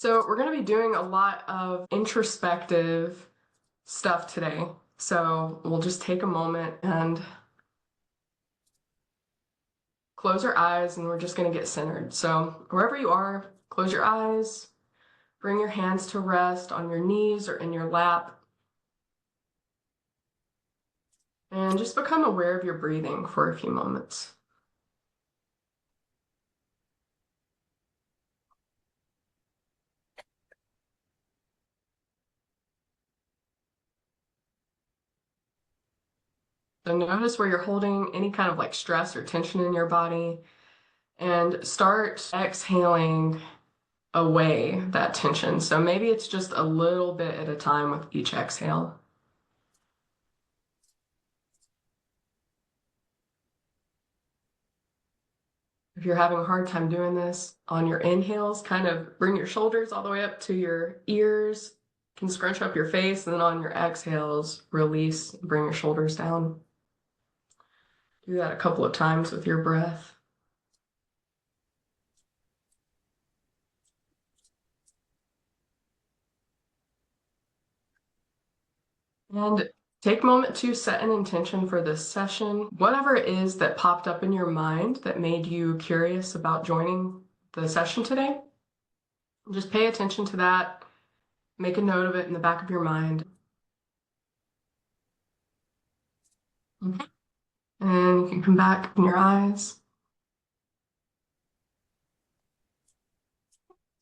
So we're going to be doing a lot of introspective stuff today. So we'll just take a moment and close our eyes and we're just going to get centered. So wherever you are, close your eyes, bring your hands to rest on your knees or in your lap, and just become aware of your breathing for a few moments. So notice where you're holding any kind of like stress or tension in your body, and start exhaling away that tension. So maybe it's just a little bit at a time with each exhale. If you're having a hard time doing this, on your inhales, kind of bring your shoulders all the way up to your ears, you can scrunch up your face, and then on your exhales, release, bring your shoulders down. Do that a couple of times with your breath. And take a moment to set an intention for this session. Whatever it is that popped up in your mind that made you curious about joining the session today, just pay attention to that. Make a note of it in the back of your mind. Okay. And you can come back in your eyes.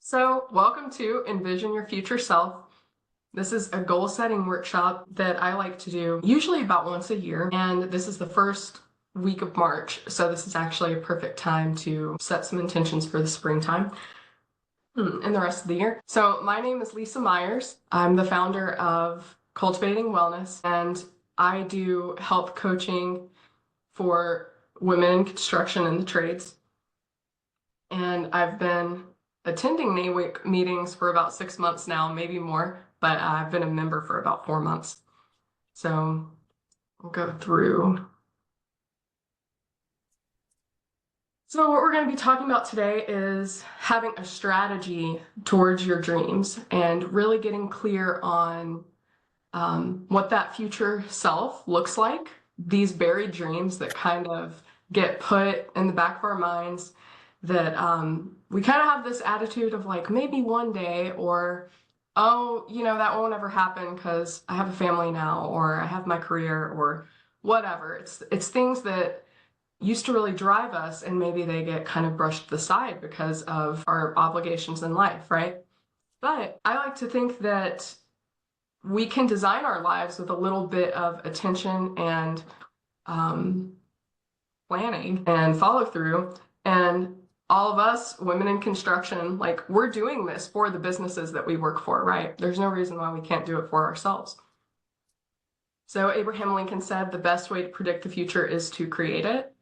So welcome to Envision Your Future Self. This is a goal setting workshop that I like to do usually about once a year, and this is the first week of March, so this is actually a perfect time to set some intentions for the springtime and the rest of the year. So my name is Lisa Myers. I'm the founder of Cultivating Wellness, and I do health coaching for women in construction and the trades. And I've been attending NAWIC meetings for about 6 months now, maybe more, but I've been a member for about 4 months. So we'll go through. So what we're going to be talking about today is having a strategy towards your dreams and really getting clear on what that future self looks like, these buried dreams that kind of get put in the back of our minds that we kind of have this attitude of like, maybe one day, or, oh, that won't ever happen because I have a family now, or I have my career, or whatever. It's things that used to really drive us, and maybe they get kind of brushed to the side because of our obligations in life, right? But I like to think that we can design our lives with a little bit of attention and planning and follow through. And all of us women in construction, like, we're doing this for the businesses that we work for, right? There's no reason why we can't do it for ourselves. So Abraham Lincoln said the best way to predict the future is to create it.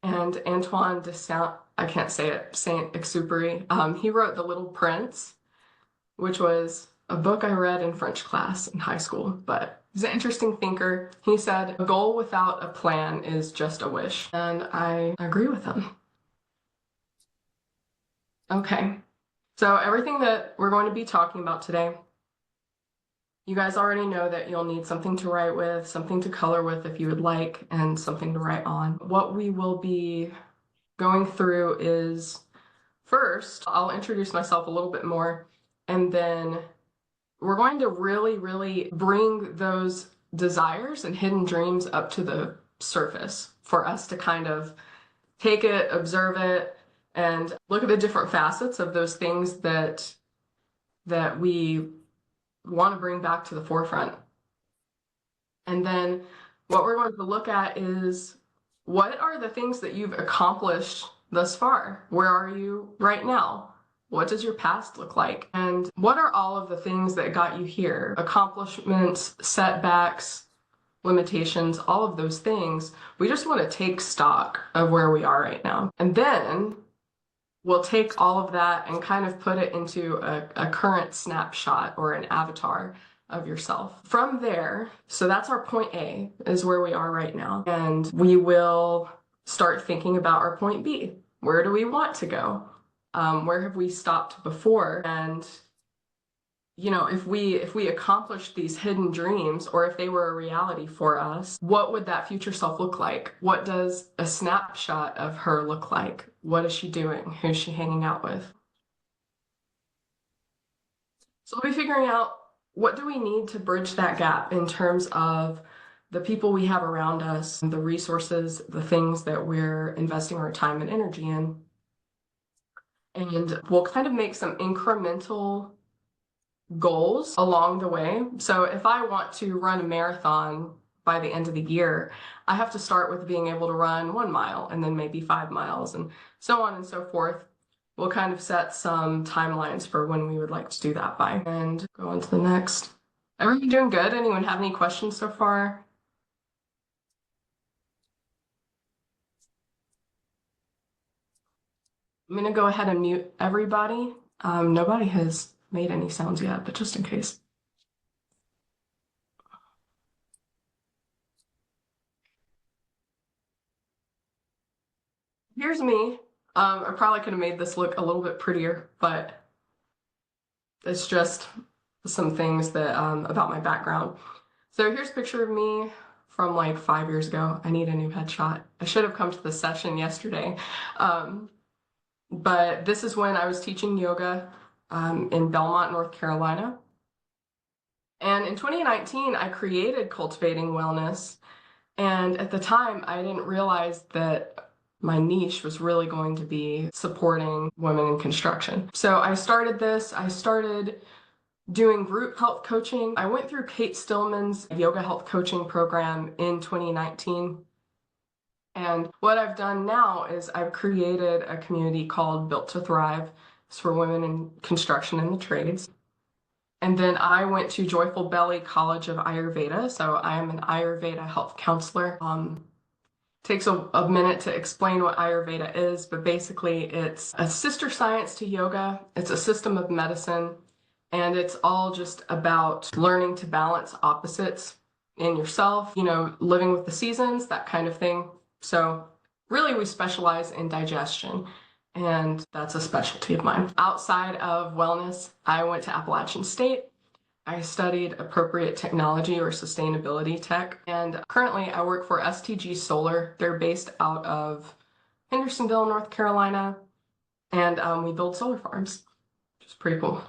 And Antoine de Saint, I can't say it, Saint-Exupéry, he wrote The Little Prince, which was a book I read in French class in high school, but he's an interesting thinker. He said, a goal without a plan is just a wish. And I agree with him. Okay, so everything that we're going to be talking about today, you guys already know that you'll need something to write with, something to color with if you would like, and something to write on. What we will be going through is, first, I'll introduce myself a little bit more, and then we're going to really, really bring those desires and hidden dreams up to the surface for us to kind of take it, observe it, and look at the different facets of those things that we want to bring back to the forefront. And then what we're going to look at is, what are the things that you've accomplished thus far? Where are you right now? What does your past look like? And what are all of the things that got you here? Accomplishments, setbacks, limitations, all of those things. We just want to take stock of where we are right now. And then we'll take all of that and kind of put it into a current snapshot or an avatar of yourself. From there, so that's our point A, is where we are right now. And we will start thinking about our point B. Where do we want to go? Where have we stopped before? And if we accomplished these hidden dreams, or if they were a reality for us, what would that future self look like? What does a snapshot of her look like? What is she doing? Who's she hanging out with? So we'll be figuring out, what do we need to bridge that gap in terms of the people we have around us, the resources, the things that we're investing our time and energy in. And we'll kind of make some incremental goals along the way. So if I want to run a marathon by the end of the year, I have to start with being able to run 1 mile and then maybe 5 miles and so on and so forth. We'll kind of set some timelines for when we would like to do that by and go on to the next. Everyone doing good? Anyone have any questions so far? I'm gonna go ahead and mute everybody. Nobody has made any sounds yet, but just in case. Here's me. I probably could have made this look a little bit prettier, but it's just some things that about my background. So here's a picture of me from like 5 years ago. I need a new headshot. I should have come to the session yesterday. But this is when I was teaching yoga in Belmont, North Carolina. And in 2019, I created Cultivating Wellness. And at the time, I didn't realize that my niche was really going to be supporting women in construction. So I started this. I started doing group health coaching. I went through Kate Stillman's yoga health coaching program in 2019. And what I've done now is I've created a community called Built to Thrive. It's for women in construction and the trades. And then I went to Joyful Belly College of Ayurveda. So I am an Ayurveda health counselor. Takes a minute to explain what Ayurveda is, but basically it's a sister science to yoga. It's a system of medicine, and it's all just about learning to balance opposites in yourself, living with the seasons, that kind of thing. So really we specialize in digestion, and that's a specialty of mine. Outside of wellness, I went to Appalachian State. I studied appropriate technology or sustainability tech, and currently I work for STG Solar. They're based out of Hendersonville, North Carolina, and we build solar farms, which is pretty cool.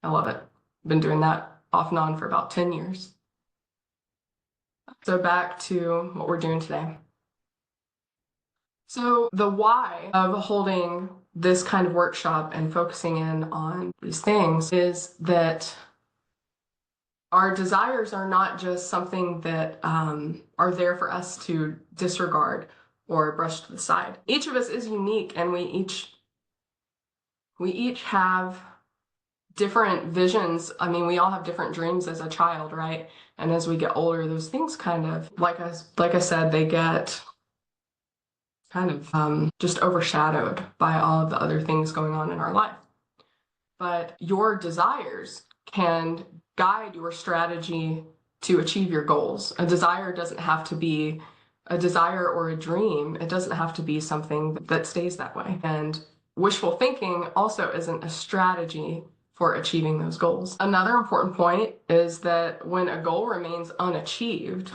I love it. Been doing that off and on for about 10 years. So back to what we're doing today. So the why of holding this kind of workshop and focusing in on these things is that our desires are not just something that are there for us to disregard or brush to the side. Each of us is unique, and we each have different visions. I mean, we all have different dreams as a child, right? And as we get older, those things kind of, like I said, they get kind of just overshadowed by all of the other things going on in our life. But your desires can guide your strategy to achieve your goals. A desire doesn't have to be a desire or a dream. It doesn't have to be something that stays that way. And wishful thinking also isn't a strategy for achieving those goals. Another important point is that when a goal remains unachieved,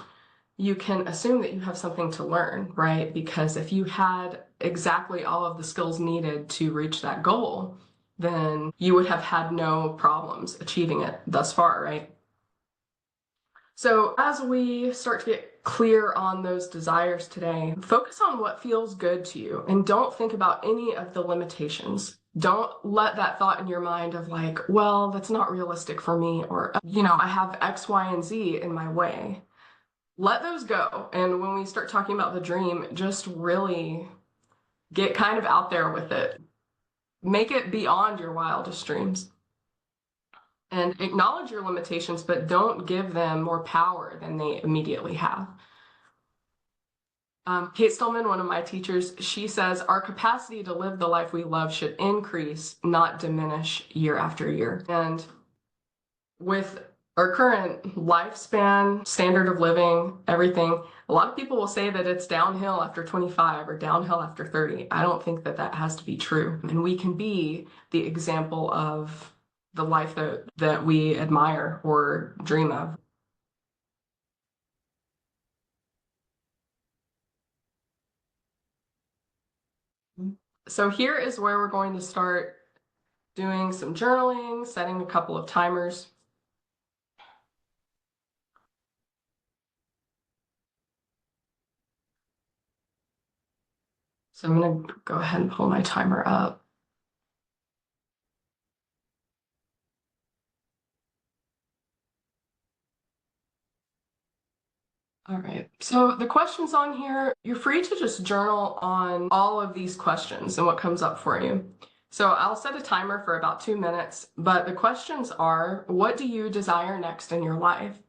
you can assume that you have something to learn, right? Because if you had exactly all of the skills needed to reach that goal, then you would have had no problems achieving it thus far, right? So as we start to get clear on those desires today, focus on what feels good to you and don't think about any of the limitations. Don't let that thought in your mind of like, well, that's not realistic for me, or, I have X, Y, and Z in my way. Let those go. And when we start talking about the dream, just really get kind of out there with it. Make it beyond your wildest dreams. And acknowledge your limitations, but don't give them more power than they immediately have. Kate Stillman, one of my teachers, she says, our capacity to live the life we love should increase, not diminish year after year. And with our current lifespan, standard of living, everything, a lot of people will say that it's downhill after 25 or downhill after 30. I don't think that that has to be true. And we can be the example of the life that we admire or dream of. So here is where we're going to start doing some journaling, setting a couple of timers. So I'm going to go ahead and pull my timer up. All right, so the questions on here, you're free to just journal on all of these questions and what comes up for you. So I'll set a timer for about 2 minutes, but the questions are, what do you desire next in your life?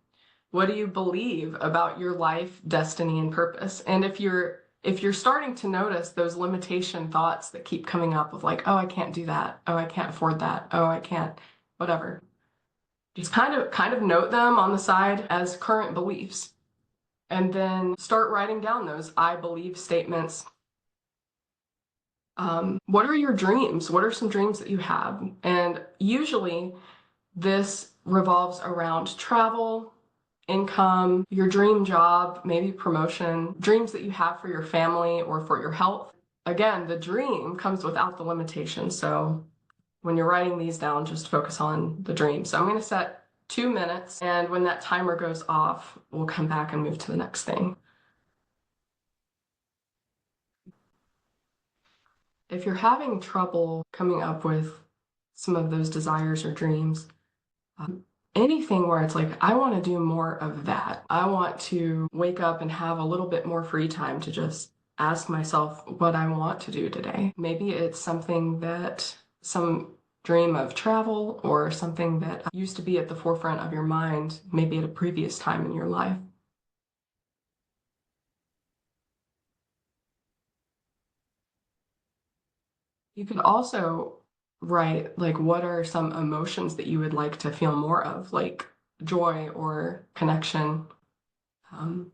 What do you believe about your life, destiny, and purpose? And if you're starting to notice those limitation thoughts that keep coming up of like, oh, I can't do that. Oh, I can't afford that. Oh, I can't, whatever. Just kind of note them on the side as current beliefs. And then start writing down those I believe statements. What are your dreams? What are some dreams that you have? And usually this revolves around travel, income, your dream job, maybe promotion, dreams that you have for your family or for your health. Again, the dream comes without the limitation. So when you're writing these down, just focus on the dream. So I'm going to set 2 minutes, and when that timer goes off, we'll come back and move to the next thing. If you're having trouble coming up with some of those desires or dreams, anything where it's like, I want to do more of that. I want to wake up and have a little bit more free time to just ask myself what I want to do today. Maybe it's something that some dream of travel or something that used to be at the forefront of your mind, maybe at a previous time in your life. You could also write, like, what are some emotions that you would like to feel more of, like joy or connection. Um,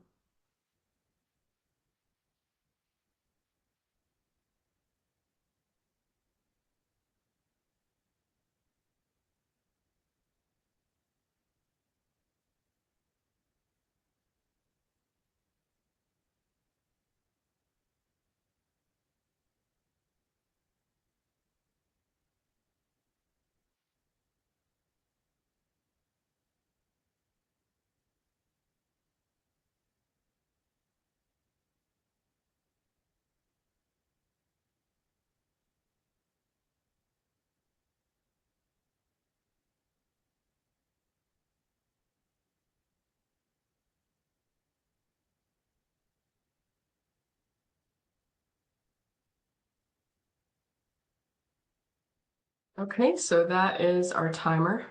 okay, so that is our timer.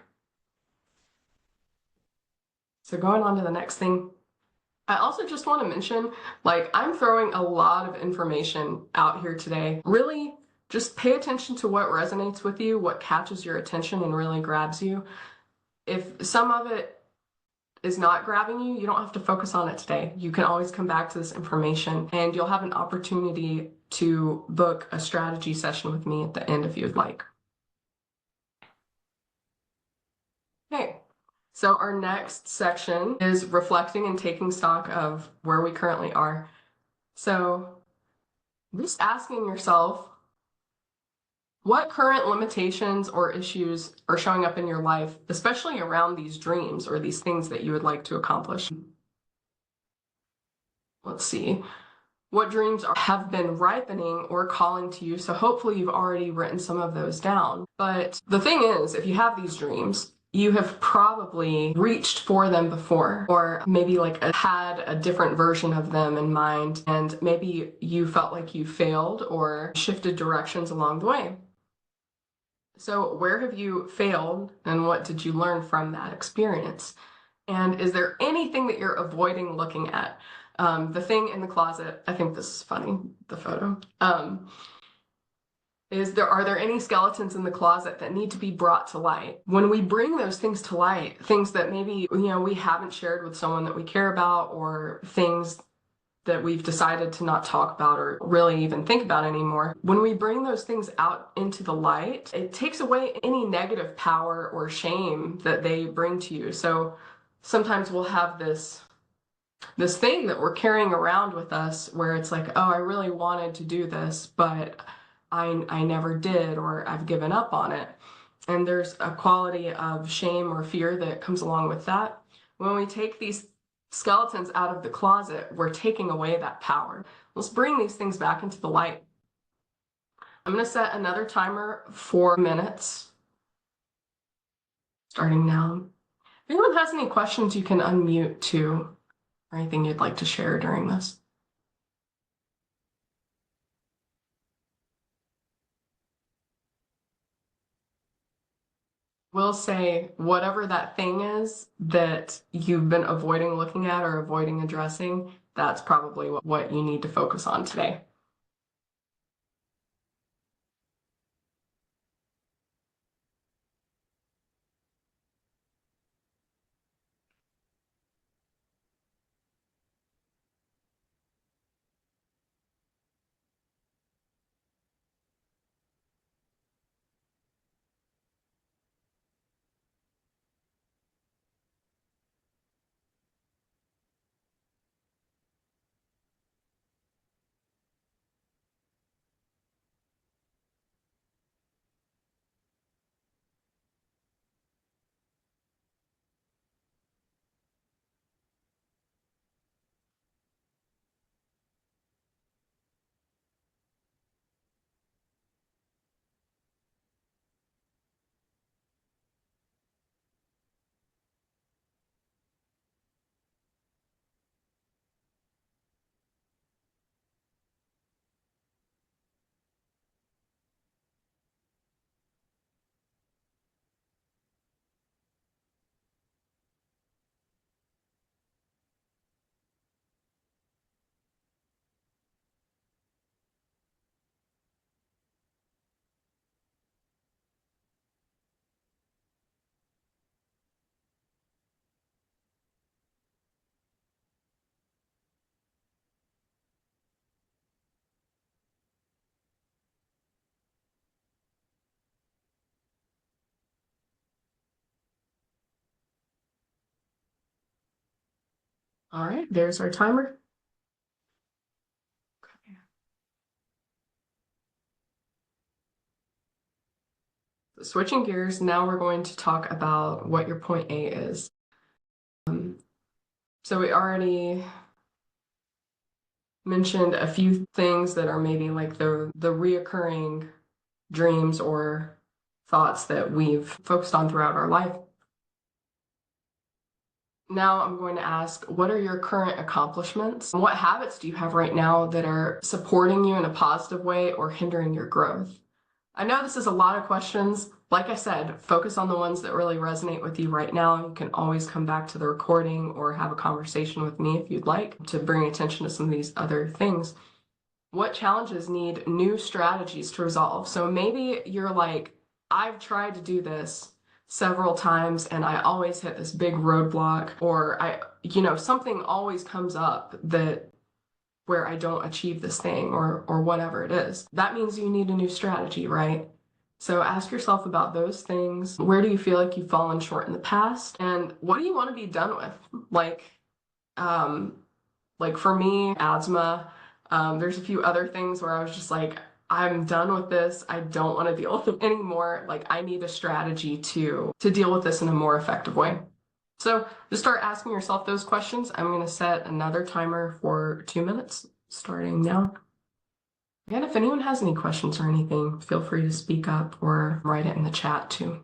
So going on to the next thing, I also just want to mention, like, I'm throwing a lot of information out here today. Really, just pay attention to what resonates with you, what catches your attention and really grabs you. If some of it is not grabbing you, you don't have to focus on it today. You can always come back to this information and you'll have an opportunity to book a strategy session with me at the end if you'd like. Okay, so our next section is reflecting and taking stock of where we currently are. So just asking yourself, what current limitations or issues are showing up in your life, especially around these dreams or these things that you would like to accomplish? Let's see. What dreams have been ripening or calling to you? So hopefully you've already written some of those down. But the thing is, if you have these dreams, you have probably reached for them before, or maybe like had a different version of them in mind, and maybe you felt like you failed or shifted directions along the way. So where have you failed and what did you learn from that experience? And is there anything that you're avoiding looking at? The thing in the closet, I think this is funny, the photo. Are there any skeletons in the closet that need to be brought to light? When we bring those things to light, things that maybe, we haven't shared with someone that we care about, or things that we've decided to not talk about or really even think about anymore. When we bring those things out into the light, it takes away any negative power or shame that they bring to you. So sometimes we'll have this thing that we're carrying around with us where it's like, oh, I really wanted to do this, but I never did, or I've given up on it. And there's a quality of shame or fear that comes along with that. When we take these skeletons out of the closet, we're taking away that power. Let's bring these things back into the light. I'm going to set another timer for minutes, starting now. If anyone has any questions, you can unmute too, or anything you'd like to share during this. We'll say whatever that thing is that you've been avoiding looking at or avoiding addressing, that's probably what you need to focus on today. All right, there's our timer. Switching gears, now we're going to talk about what your point A is. So we already mentioned a few things that are maybe like the reoccurring dreams or thoughts that we've focused on throughout our life. Now I'm going to ask, what are your current accomplishments? What habits do you have right now that are supporting you in a positive way or hindering your growth? I know this is a lot of questions. Like I said, focus on the ones that really resonate with you right now. You can always come back to the recording or have a conversation with me if you'd like to bring attention to some of these other things. What challenges need new strategies to resolve? So maybe you're like, I've tried to do this several times and I always hit this big roadblock, or something always comes up that where I don't achieve this thing or whatever it is. That means you need a new strategy, right? So ask yourself about those things. Where do you feel like you've fallen short in the past? And what do you want to be done with? Like for me, asthma, there's a few other things where I was just like, I'm done with this. I don't want to deal with it anymore. Like I need a strategy to deal with this in a more effective way. So just start asking yourself those questions. I'm going to set another timer for 2 minutes, starting now. And if anyone has any questions or anything, feel free to speak up or write it in the chat too.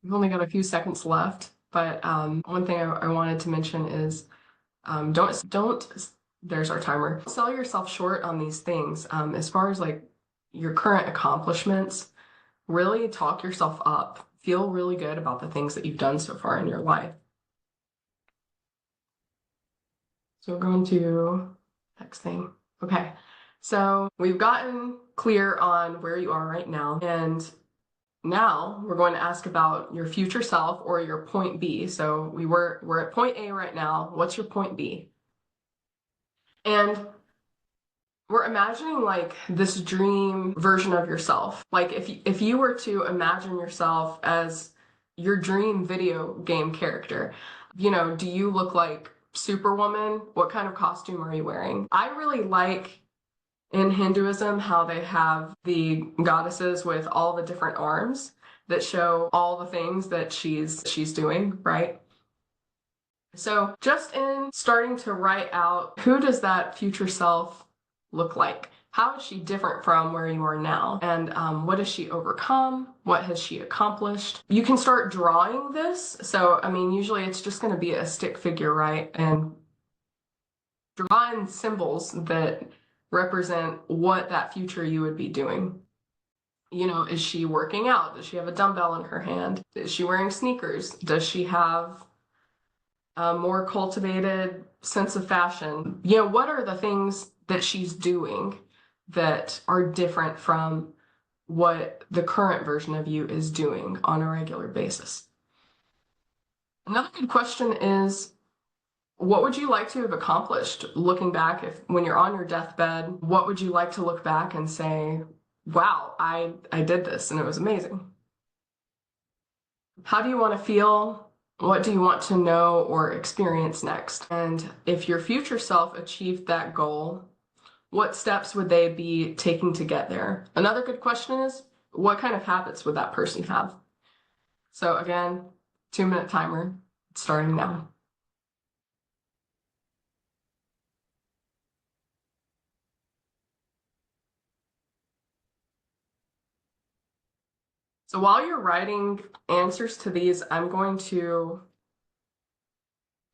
We've only got a few seconds left, but one thing I wanted to mention is don't, there's our timer. Sell yourself short on these things. As far as like your current accomplishments, really talk yourself up. Feel really good about the things that you've done so far in your life. So we're going to next thing. Okay. So we've gotten clear on where you are right now. And now we're going to ask about your future self or your point B. So we're at point A right now. What's your point B? And we're imagining like this dream version of yourself. Like if you were to imagine yourself as your dream video game character, do you look like Superwoman? What kind of costume are you wearing? I really like in Hinduism how they have the goddesses with all the different arms that show all the things that she's doing, right? So just in starting to write out, who does that future self look like? How is she different from where you are now? And what has she overcome? What has she accomplished? You can start drawing this. So, I mean, usually it's just going to be a stick figure, right? And drawing symbols that represent what that future you would be doing. Is she working out? Does she have a dumbbell in her hand? Is she wearing sneakers? Does she have a more cultivated sense of fashion? What are the things that she's doing that are different from what the current version of you is doing on a regular basis? Another good question is, what would you like to have accomplished looking back? When you're on your deathbed, what would you like to look back and say, wow, I did this and it was amazing? How do you want to feel? What do you want to know or experience next? And if your future self achieved that goal, what steps would they be taking to get there? Another good question is, what kind of habits would that person have? So again, 2-minute timer starting now. So while you're writing answers to these, I'm going to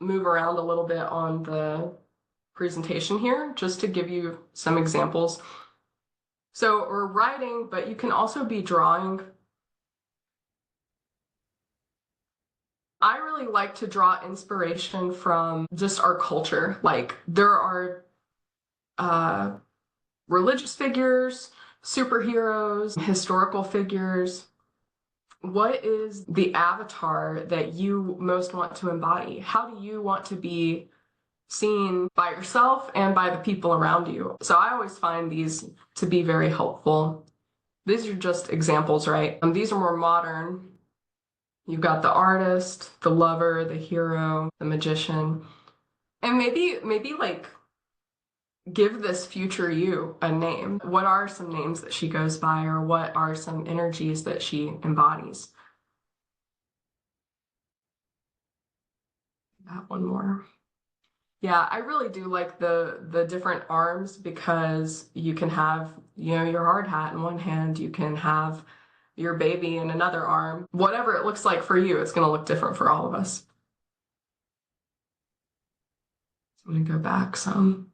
move around a little bit on the presentation here just to give you some examples. So we're writing, but you can also be drawing. I really like to draw inspiration from just our culture. Like there are religious figures, superheroes, historical figures. What is the avatar that you most want to embody? How do you want to be seen by yourself and by the people around you? So I always find these to be very helpful. These are just examples, right? These are more modern. You've got the artist, the lover, the hero, the magician. And maybe like give this future you a name. What are some names that she goes by, or what are some energies that she embodies? That one more. Yeah, I really do like the different arms because you can have, your hard hat in one hand, you can have your baby in another arm. Whatever it looks like for you, it's going to look different for all of us. So I'm going to go back some.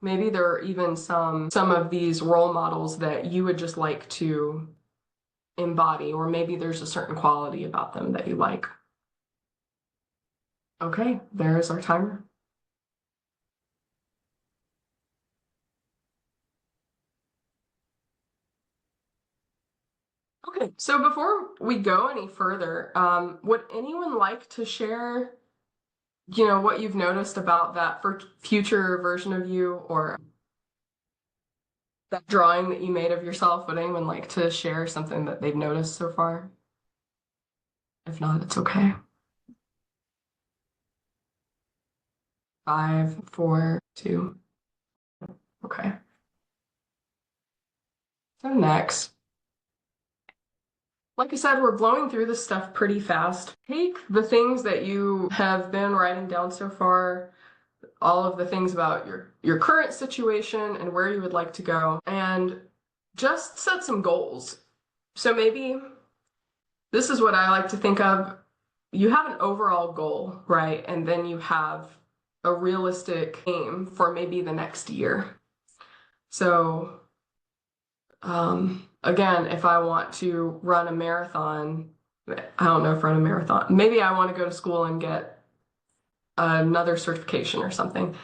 Maybe there are even some of these role models that you would just like to embody, or maybe there's a certain quality about them that you like. Okay, there's our timer. Okay, so before we go any further, would anyone like to share, what you've noticed about that for future version of you, or that drawing that you made of yourself? Would anyone like to share something that they've noticed so far? If not, it's okay. 5, 4, 2. Okay. So next, like I said, we're blowing through this stuff pretty fast. Take the things that you have been writing down so far, all of the things about your current situation and where you would like to go, and just set some goals. So maybe this is what I like to think of. You have an overall goal, right? And then you have a realistic aim for maybe the next year. So, again, if I want to run a marathon, I don't know if run a marathon, maybe I want to go to school and get another certification or something.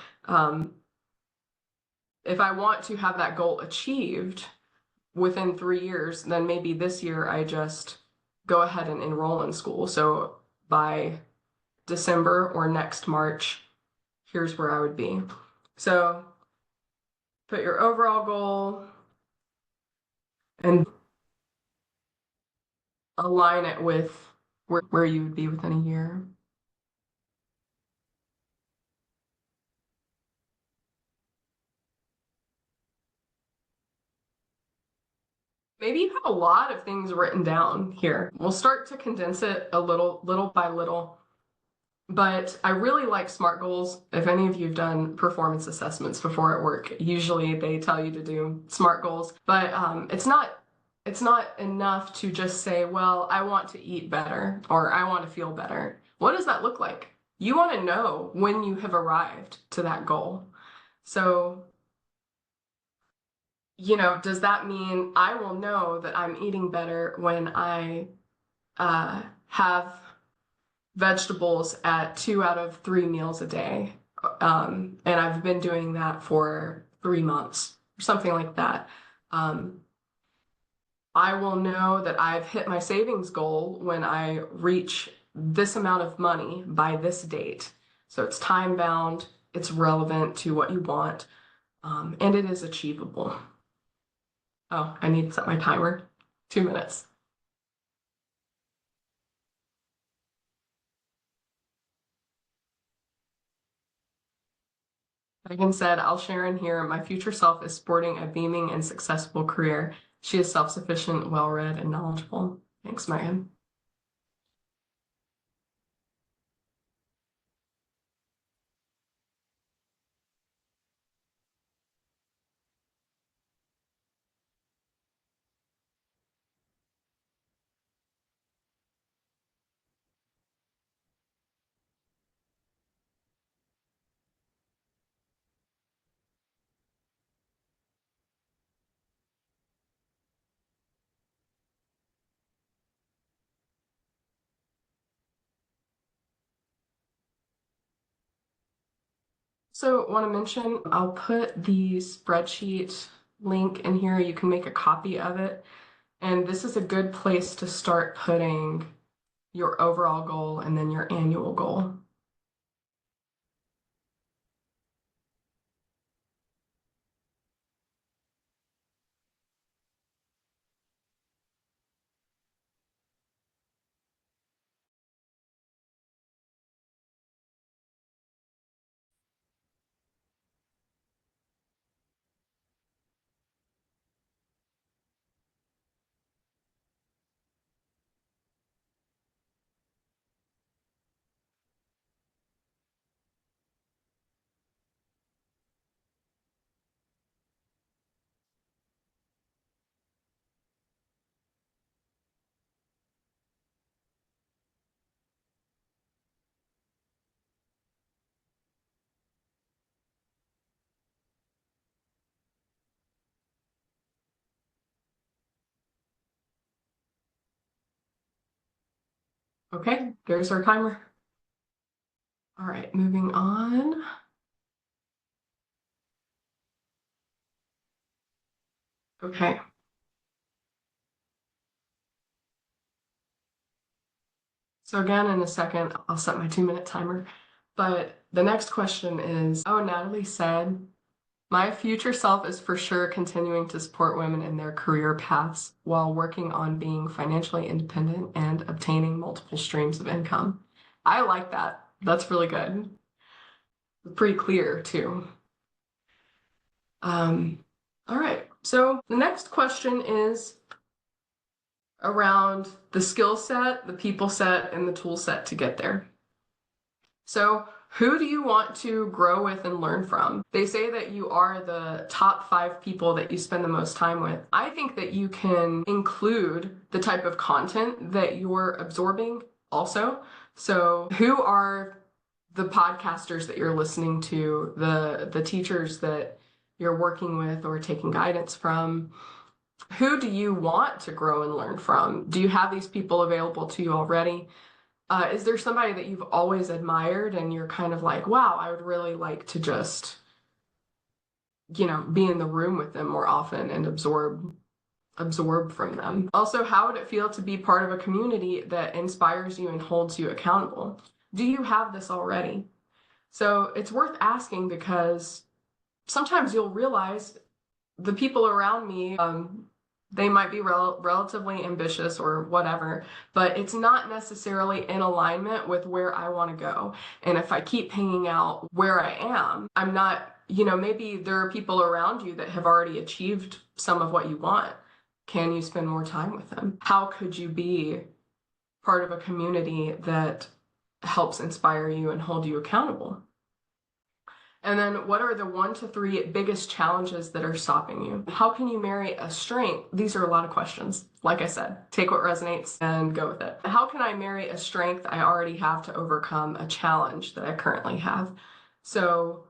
If I want to have that goal achieved within 3 years, then maybe this year I just go ahead and enroll in school. So by December or next March, here's where I would be. So put your overall goal and align it with where you would be within a year. Maybe you have a lot of things written down here. We'll start to condense it a little by little. But I really like SMART goals. If any of you have done performance assessments before at work, usually they tell you to do SMART goals. But it's not enough to just say, well, I want to eat better or I want to feel better. What does that look like? You want to know when you have arrived to that goal. So, does that mean I will know that I'm eating better when I have vegetables at 2 out of 3 meals a day? And I've been doing that for 3 months or something like that. I will know that I've hit my savings goal when I reach this amount of money by this date. So it's time bound, it's relevant to what you want, and it is achievable. Oh, I need to set my timer. 2 minutes. Megan said, I'll share in here. My future self is sporting a beaming and successful career. She is self-sufficient, well-read, and knowledgeable. Thanks, Megan. So want to mention, I'll put the spreadsheet link in here. You can make a copy of it. And this is a good place to start putting your overall goal and then your annual goal. Okay, there's our timer. All right, moving on. Okay. So again, in a second, I'll set my 2-minute timer. But the next question is, oh, Natalie said, my future self is for sure continuing to support women in their career paths while working on being financially independent and obtaining multiple streams of income. I like that. That's really good. Pretty clear too. All right. So the next question is around the skill set, the people set, and the tool set to get there. So Who do you want to grow with and learn from? They say that you are the top 5 people that you spend the most time with. I think that you can include the type of content that you're absorbing also. So, who are the podcasters that you're listening to, the teachers that you're working with or taking guidance from? Who do you want to grow and learn from? Do you have these people available to you already? Is there somebody that you've always admired and you're kind of like, wow, I would really like to just, be in the room with them more often and absorb from them? Also, how would it feel to be part of a community that inspires you and holds you accountable? Do you have this already? So it's worth asking because sometimes you'll realize the people around me, they might be relatively ambitious or whatever, but it's not necessarily in alignment with where I want to go. And if I keep hanging out where I am, I'm not, maybe there are people around you that have already achieved some of what you want. Can you spend more time with them? How could you be part of a community that helps inspire you and hold you accountable? And then what are the 1 to 3 biggest challenges that are stopping you? How can you marry a strength? These are a lot of questions. Like I said, take what resonates and go with it. How can I marry a strength I already have to overcome a challenge that I currently have? So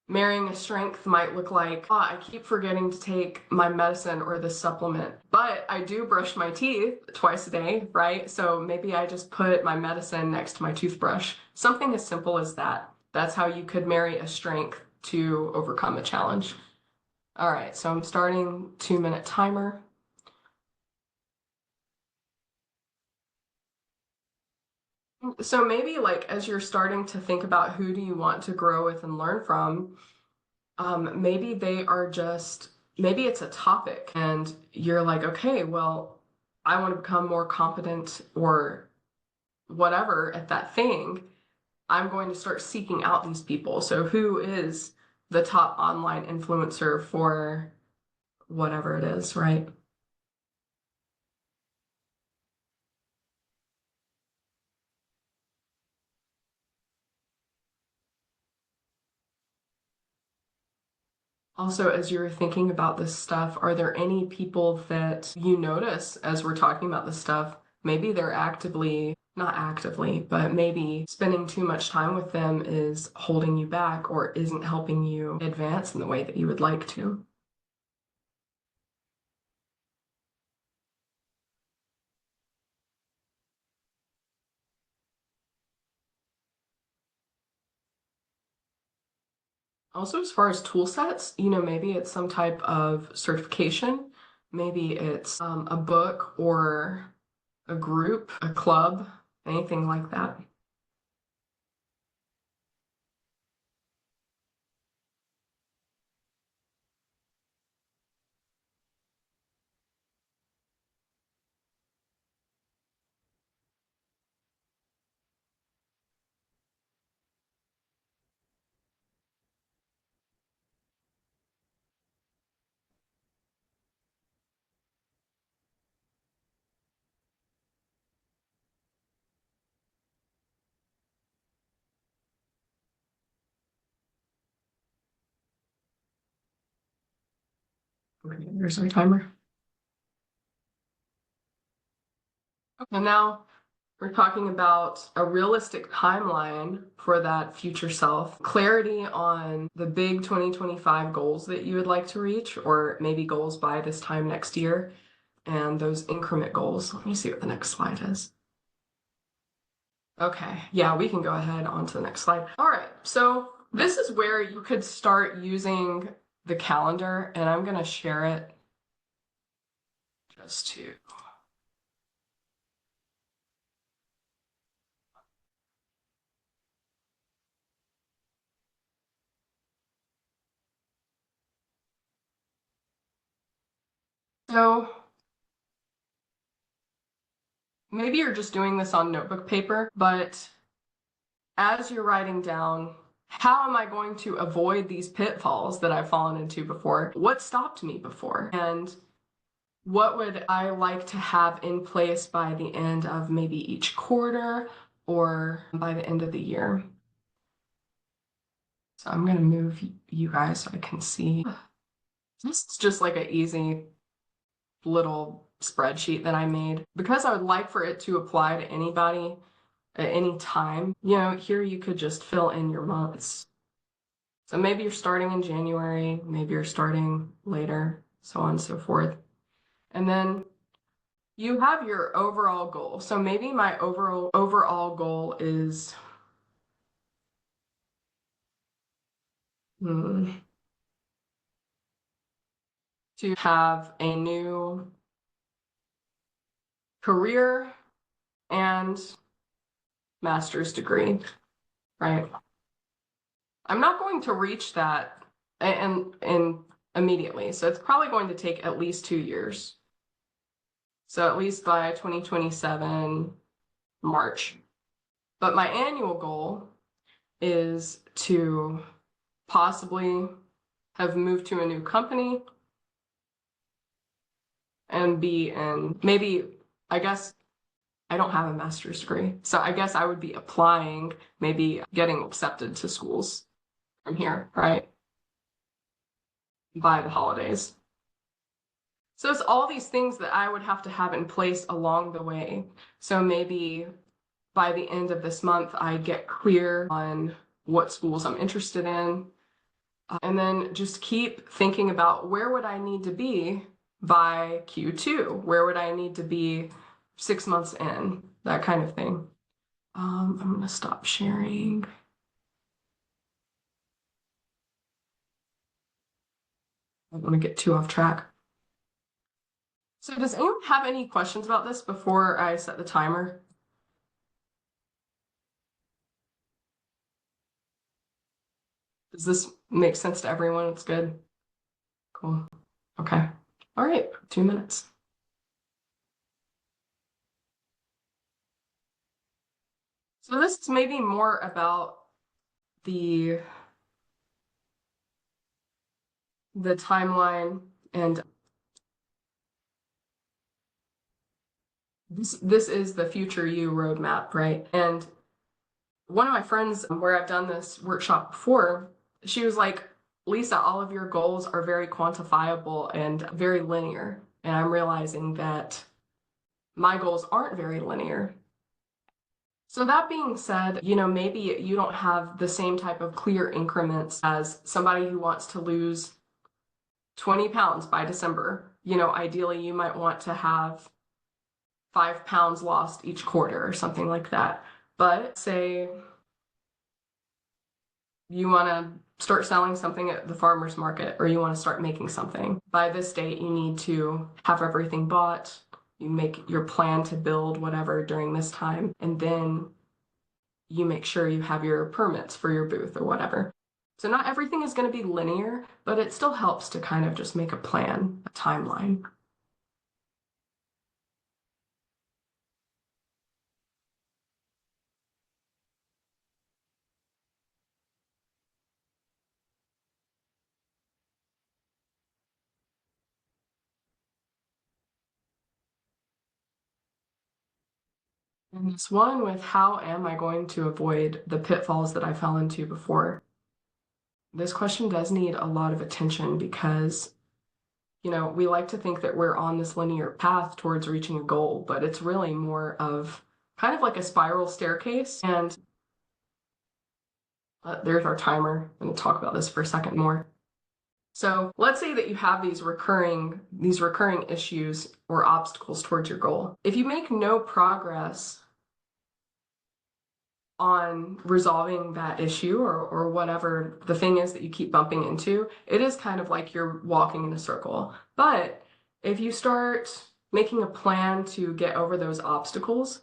marrying a strength might look like, oh, I keep forgetting to take my medicine or the supplement, but I do brush my teeth twice a day, right? So maybe I just put my medicine next to my toothbrush. Something as simple as that. That's how you could marry a strength to overcome a challenge. All right, so I'm starting 2-minute timer. So maybe like as you're starting to think about who do you want to grow with and learn from, maybe maybe it's a topic and you're like, okay, well, I want to become more competent or whatever at that thing. I'm going to start seeking out these people. So who is the top online influencer for whatever it is, right? Also, as you're thinking about this stuff, are there any people that you notice as we're talking about this stuff? Maybe they're not actively, but maybe spending too much time with them is holding you back or isn't helping you advance in the way that you would like to. Also, as far as tool sets, maybe it's some type of certification. Maybe it's a book or a group, a club, anything like that. Okay, there's our timer. Okay, now we're talking about a realistic timeline for that future self, clarity on the big 2025 goals that you would like to reach, or maybe goals by this time next year, and those increment goals. Let me see what the next slide is. Okay, yeah, we can go ahead on to the next slide. All right, so this is where you could start using the calendar, and I'm going to share it just to. So maybe you're just doing this on notebook paper, but as you're writing down, how am I going to avoid these pitfalls that I've fallen into before? What stopped me before? And what would I like to have in place by the end of maybe each quarter or by the end of the year? So I'm gonna move you guys so I can see. This is just like an easy little spreadsheet that I made because I would like for it to apply to anybody at any time. Here you could just fill in your months. So maybe you're starting in January, maybe you're starting later, so on and so forth. And then you have your overall goal. So maybe my overall goal is to have a new career and master's degree, right? I'm not going to reach that and immediately. So it's probably going to take at least 2 years. So at least by 2027 March. But my annual goal is to possibly have moved to a new company and be in maybe, I guess I don't have a master's degree. So I guess I would be applying, maybe getting accepted to schools from here, right? By the holidays. So it's all these things that I would have to have in place along the way. So maybe by the end of this month, I get clear on what schools I'm interested in. And then just keep thinking about where would I need to be by Q2? Where would I need to be 6 months in? That kind of thing. I'm going to stop sharing. I don't want to get too off track. So does anyone have any questions about this before I set the timer? Does this make sense to everyone? It's good. Cool. Okay. All right. 2 minutes. So this is maybe more about the timeline, and this is the future you roadmap, right? And one of my friends where I've done this workshop before, she was like, Lisa, all of your goals are very quantifiable and very linear. And I'm realizing that my goals aren't very linear. So that being said, maybe you don't have the same type of clear increments as somebody who wants to lose 20 pounds by December. Ideally you might want to have 5 pounds lost each quarter or something like that. But say you want to start selling something at the farmer's market, or you want to start making something. By this date, you need to have everything bought. You make your plan to build whatever during this time, and then you make sure you have your permits for your booth or whatever. So not everything is going to be linear, but it still helps to kind of just make a plan, a timeline. And this one with how am I going to avoid the pitfalls that I fell into before? This question does need a lot of attention because, we like to think that we're on this linear path towards reaching a goal, but it's really more of kind of like a spiral staircase. And there's our timer. I'm going to talk about this for a second more. So let's say that you have these recurring issues or obstacles towards your goal. If you make no progress on resolving that issue or whatever the thing is that you keep bumping into, it is kind of like you're walking in a circle. But if you start making a plan to get over those obstacles,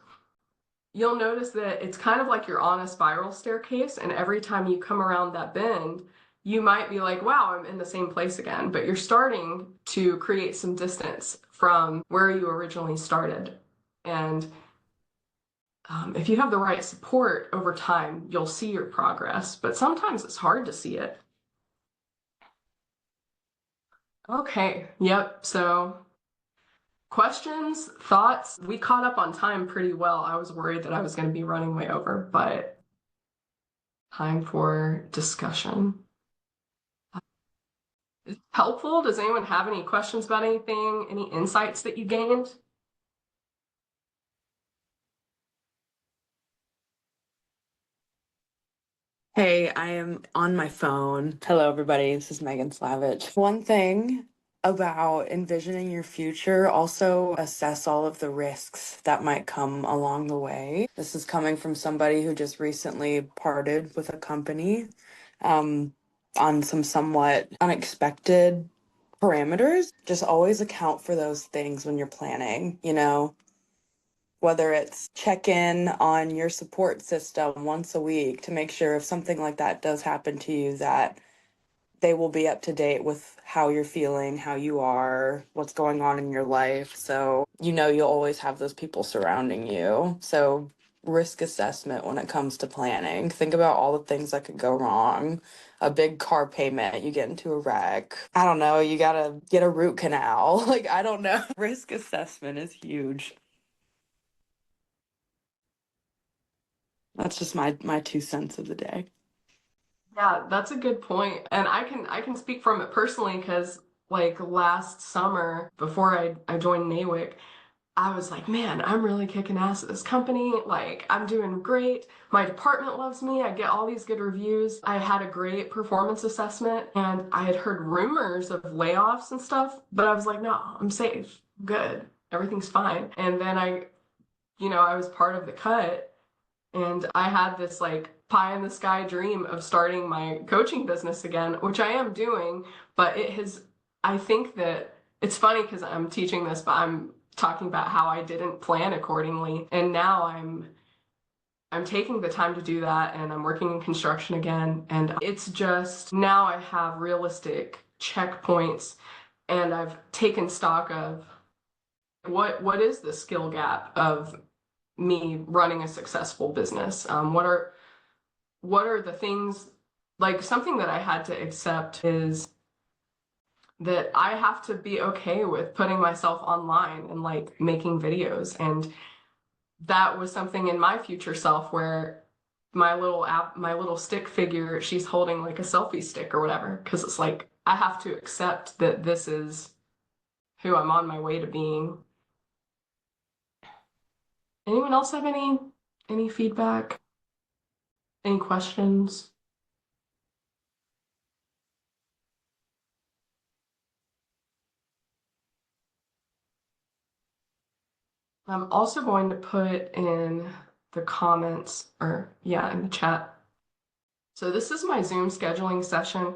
you'll notice that it's kind of like you're on a spiral staircase, and every time you come around that bend, you might be like, wow, I'm in the same place again, but you're starting to create some distance from where you originally started. And if you have the right support over time, you'll see your progress, but sometimes it's hard to see it. Okay, yep, so questions, thoughts? We caught up on time pretty well. I was worried that I was going to be running way over, but time for discussion. Helpful? Does anyone have any questions about anything? Any insights that you gained? Hey, I am on my phone. Hello, everybody. This is Megan Slavich. One thing about envisioning your future, also assess all of the risks that might come along the way. This is coming from somebody who just recently parted with a company um, on some somewhat unexpected parameters. Just always account for those things when you're planning, whether it's check in on your support system once a week to make sure if something like that does happen to you, that they will be up to date with how you're feeling, how you are, what's going on in your life. So, you'll always have those people surrounding you. So, risk assessment when it comes to planning. Think about all the things that could go wrong. A big car payment, you get into a wreck. I don't know, you gotta get a root canal. Like, I don't know. Risk assessment is huge. That's just my 2 cents of the day. Yeah, that's a good point. And I can speak from it personally because like last summer before I joined NAWIC, I was like, man, I'm really kicking ass at this company. Like, I'm doing great. My department loves me. I get all these good reviews. I had a great performance assessment and I had heard rumors of layoffs and stuff, but I was like, no, I'm safe. Good. Everything's fine. And then I was part of the cut and I had this like pie in the sky dream of starting my coaching business again, which I am doing, but I think that it's funny because I'm teaching this, but I'm talking about how I didn't plan accordingly. And now I'm taking the time to do that and I'm working in construction again. And it's just now I have realistic checkpoints and I've taken stock of what is the skill gap of me running a successful business? What are the things like something that I had to accept is that I have to be okay with putting myself online and like making videos. And that was something in my future self where my little stick figure, she's holding like a selfie stick or whatever. Cause it's like, I have to accept that this is who I'm on my way to being. Anyone else have any feedback? Any questions? I'm also going to put in the comments or yeah, in the chat. So this is my Zoom scheduling session.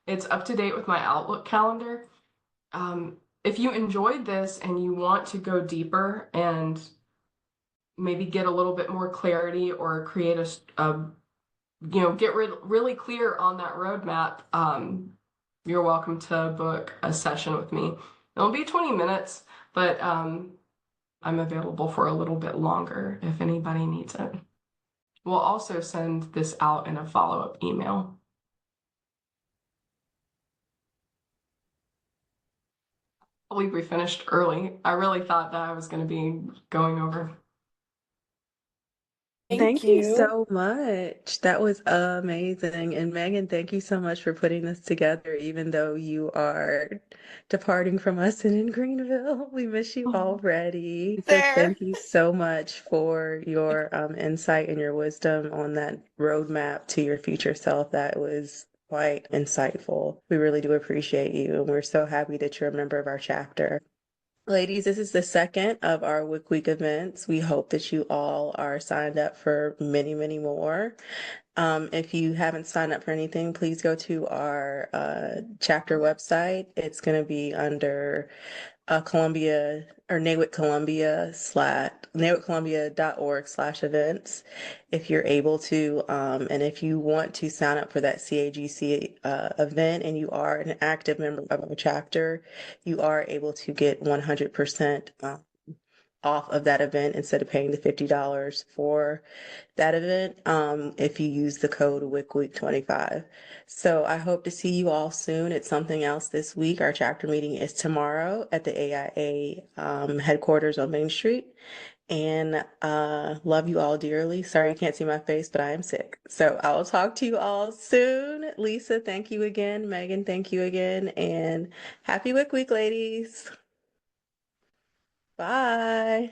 It's up to date with my Outlook calendar. If you enjoyed this and you want to go deeper and maybe get a little bit more clarity or create get really clear on that roadmap, you're welcome to book a session with me. It'll be 20 minutes, but I'm available for a little bit longer if anybody needs it. We'll also send this out in a follow-up email. I believe we finished early. I really thought that I was going to be going over. Thank Thank you you. so much. That was amazing. And Megan, thank you so much for putting this together, even though you are departing from us and in Greenville. We miss you already. So There. thank you so much for your insight and your wisdom on that roadmap to your future self. That was quite insightful. We really do appreciate you, and we're so happy that you're a member of our chapter. Ladies, this is the second of our WIC Week events. We hope that you all are signed up for many, many more. If you haven't signed up for anything, please go to our chapter website. It's going to be under Columbia or NAWICColumbia.org/events if you're able to. And if you want to sign up for that CAGC event and you are an active member of our chapter, you are able to get 100% off of that event instead of paying the $50 for that event if you use the code WICWEEK25. So I hope to see you all soon at something else this week. Our chapter meeting is tomorrow at the AIA headquarters on Main Street. and love you all dearly. Sorry you can't see my face, but I am sick. So I'll talk to you all soon. Lisa, thank you again. Megan, thank you again. And happy WIC week, ladies. Bye.